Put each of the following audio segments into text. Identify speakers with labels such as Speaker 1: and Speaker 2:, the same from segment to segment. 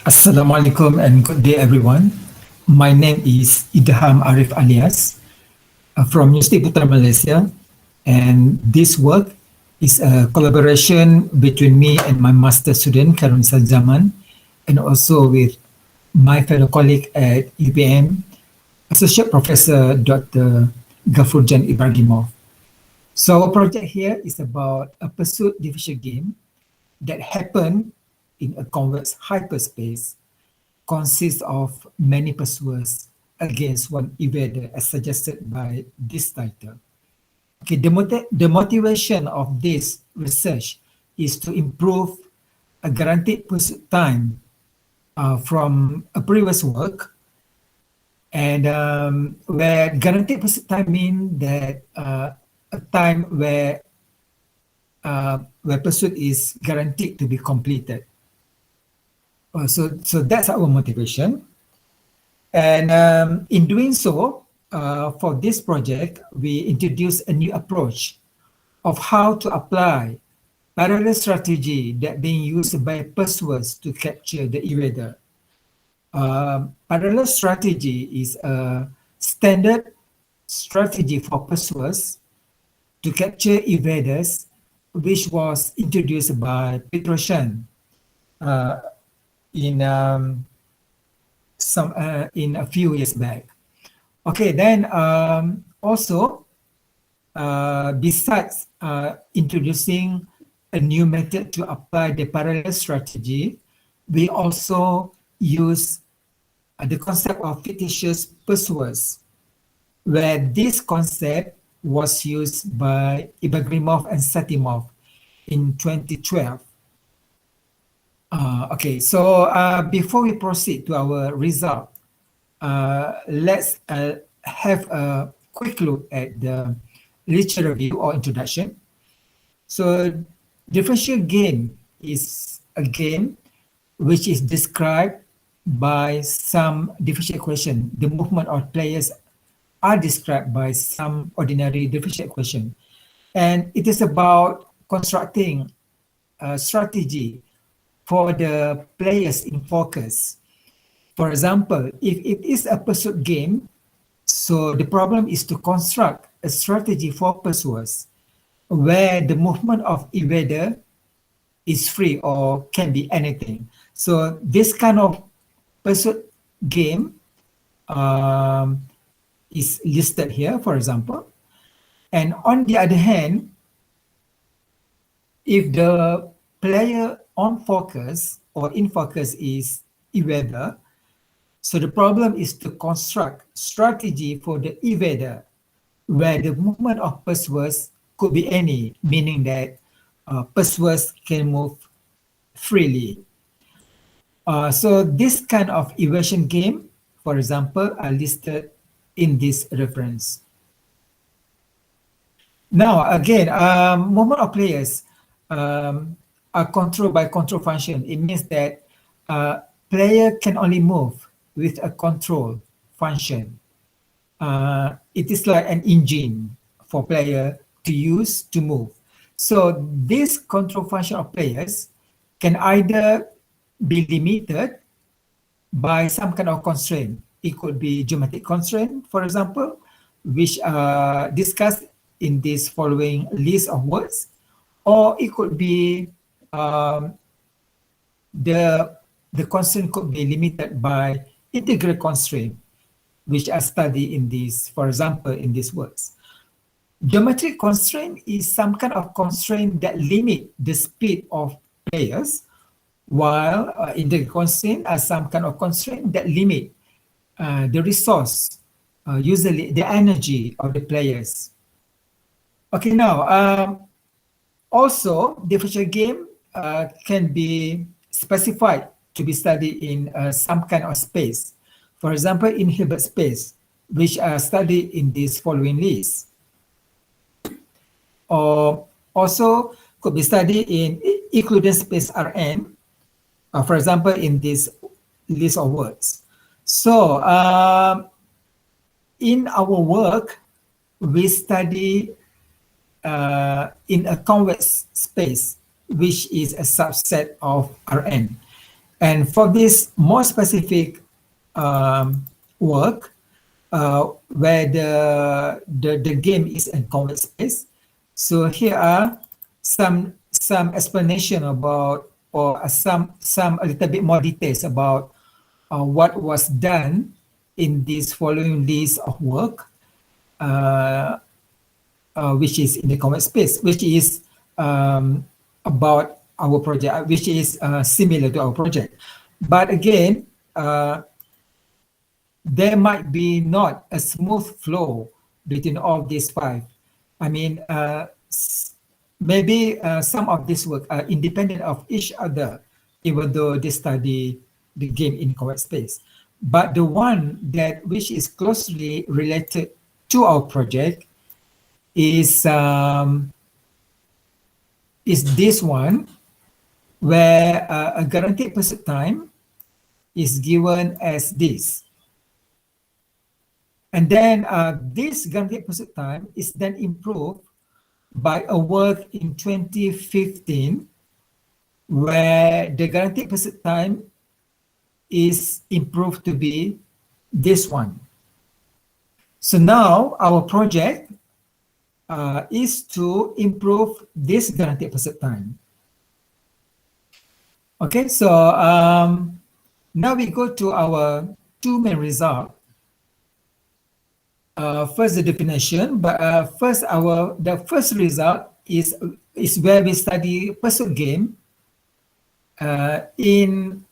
Speaker 1: Assalamualaikum and good day everyone. My name is Idham Arif Alias from University Putra Malaysia, and this work is a collaboration between me and my master student Karun Zaman, and also with my fellow colleague at UPM, Associate Professor Dr. Ghafurjan Ibrahimov. So our project here is about a pursuit division game that happened in a convex hyperspace consists of many pursuers against one evader as suggested by this title. Okay, the motivation of this research is to improve a guaranteed pursuit time from a previous work, and where guaranteed pursuit time means that a time where pursuit is guaranteed to be completed. So that's our motivation. And in doing so, for this project, we introduced a new approach of how to apply parallel strategy that being used by pursuers to capture the evader. Parallel strategy is a standard strategy for pursuers to capture evaders, which was introduced by Petrosyan in a few years back. Okay, then also besides introducing a new method to apply the parallel strategy, we also use the concept of fictitious pursuers, where this concept was used by Ibrahimov and Satimov in 2012. Okay, so before we proceed to our result, let's have a quick look at the literature review or introduction. So, differential game is a game which is described by some differential equation. The movement of players are described by some ordinary differential equation. And it is about constructing a strategy for the players in focus. For example, if it is a pursuit game, so the problem is to construct a strategy for pursuers where the movement of evader is free or can be anything. So this kind of pursuit game is listed here, for example. And on the other hand, if the player on focus or in focus is evader, so the problem is to construct strategy for the evader where the movement of pursuers could be any, meaning that pursuers can move freely. So this kind of evasion game, for example, are listed in this reference. Now, again, movement of players are controlled by control function. It means that player can only move with a control function. It is like an engine for player to use to move. So this control function of players can either be limited by some kind of constraint. It could be geometric constraint, for example, which are discussed in this following list of words, or it could be the constraint could be limited by integral constraint, which are studied in this, for example, in these words. Geometric constraint is some kind of constraint that limit the speed of players, while integral constraint are some kind of constraint that limit the resource, usually the energy of the players. Okay, now also differential game can be specified to be studied in some kind of space. For example, in Hilbert space, which are studied in this following list. Or also could be studied in Euclidean space Rn, for example, in this list of words. So in our work, we study in a convex space, which is a subset of Rn. And for this more specific work, where the game is in convex space, so here are some explanation about, or some a little bit more details about what was done in this following list of work, which is in the convex space, which is about our project, which is similar to our project. But again, there might be not a smooth flow between all these five. I mean, maybe some of this work are independent of each other, even though they study the game in convex space. But the one that which is closely related to our project is this one, where a guaranteed pursuit time is given as this. And then this guaranteed pursuit time is then improved by a work in 2015, where the guaranteed pursuit time is improved to be this one. So now our project is to improve this guaranteed pursuit time. Okay, so now we go to our two main results. First the definition, but first the first result is where we study pursuit game in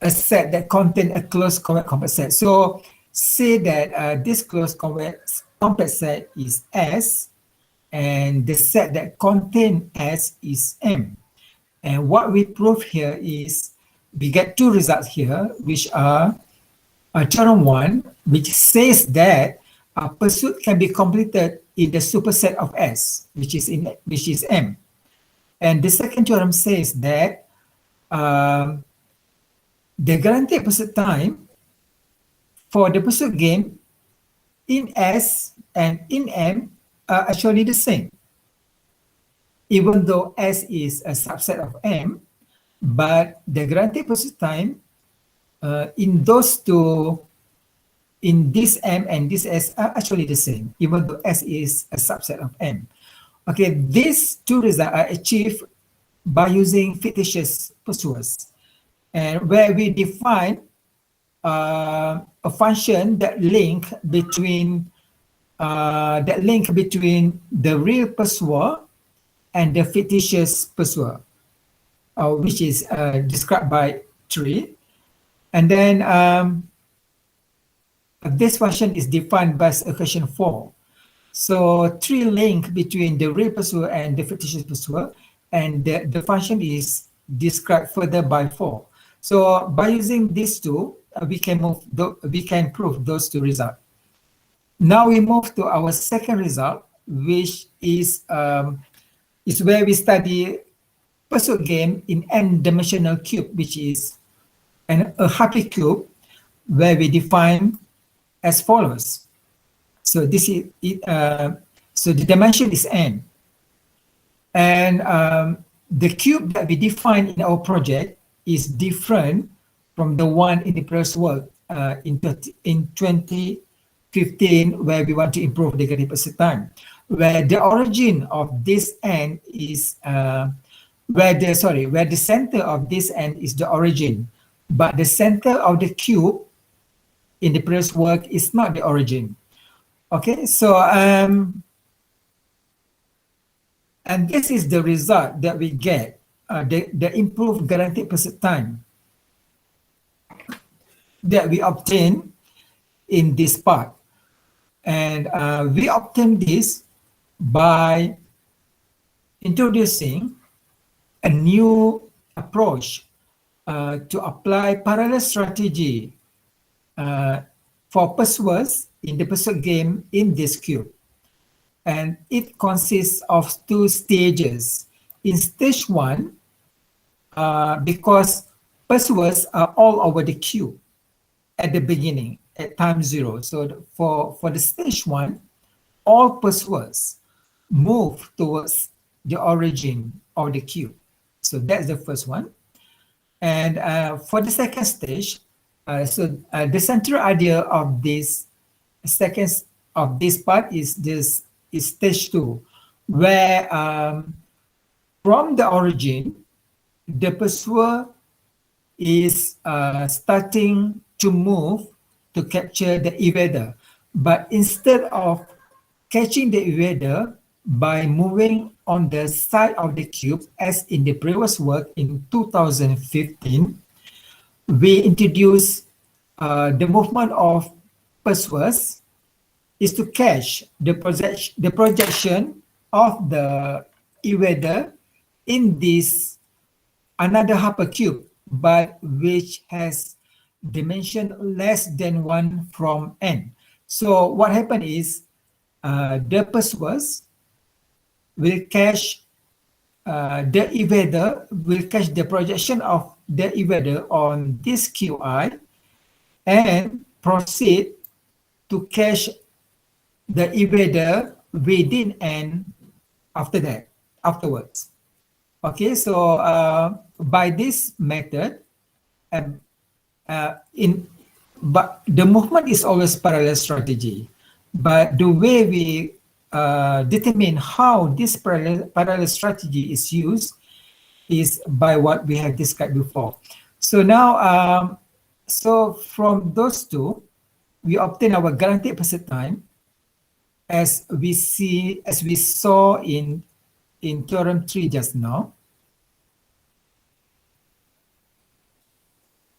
Speaker 1: a set that contain a closed compact set. So say that this closed compact set is S, and the set that contain S is M. And what we prove here is we get two results here, which are theorem 1, which says that a pursuit can be completed in the superset of S, which is M. And the second theorem says that the guaranteed pursuit time for the pursuit game in S and in M are actually the same. Even though S is a subset of M, but the guaranteed pursuit time in those two, in this M and this S, are actually the same, even though S is a subset of M. Okay, these two results are achieved by using fictitious pursuers, and where we define a function that link between the real pursuer and the fictitious pursuer, which is described by tree. And then this function is defined by equation 4. So tree link between the real pursuer and the fictitious pursuer, and the function is described further by 4. So by using these two, we can prove those two results. Now we move to our second result, which is where we study pursuit game in n-dimensional cube, which is a happy cube, where we define as follows. So this is it. So the dimension is n, and the cube that we define in our project is different from the one in the previous work in 2015, where we want to improve the guaranteed pursuit time, where the origin of this n is where the center of this n is the origin, but the center of the cube in the previous work is not the origin. Okay, so and this is the result that we get, the improved guaranteed pursuit time that we obtain in this part. And we obtain this by introducing a new approach to apply parallel strategy for pursuers in the pursuit game in this cube. And it consists of two stages. In stage 1, because pursuers are all over the cube at the beginning, at time 0. So for the stage 1, all pursuers move towards the origin of the cube. So that's the first one. And for the second stage, the central idea of this second of this part is stage 2, where from the origin, the pursuer is starting to move to capture the evader. But instead of catching the evader by moving on the side of the cube, as in the previous work in 2015, we introduce the movement of pursuers is to catch the projection of the evader in this another hypercube, but which has dimension less than 1 from n. So what happened is the pursuers will catch the evader, will catch the projection of the evader on this qi and proceed to catch the evader within n afterwards. Okay, so by this method, but the movement is always parallel strategy. But the way we determine how this parallel strategy is used is by what we have described before. So now, so from those two, we obtain our guaranteed pursuit time, as we saw in theorem 3 just now,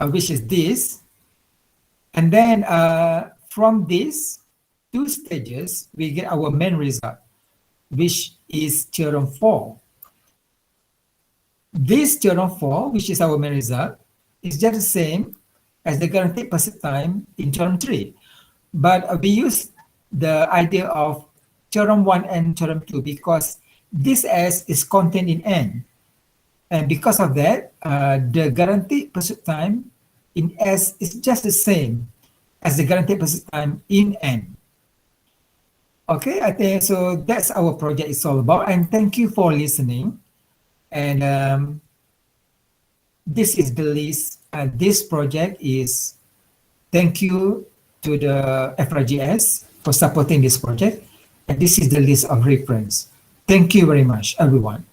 Speaker 1: which is this. And then from these two stages, we get our main result, which is theorem 4. This theorem 4, which is our main result, is just the same as the guaranteed pursuit time in theorem 3. But we use the idea of theorem 1 and theorem 2 because this S is contained in N. And because of that, the guaranteed pursuit time in S is just the same as the guaranteed pursuit time in N. Okay, I think so that's our project is all about. And thank you for listening. And this is the list. This project is thank you to the FRGS for supporting this project. And this is the list of reference. Thank you very much, everyone.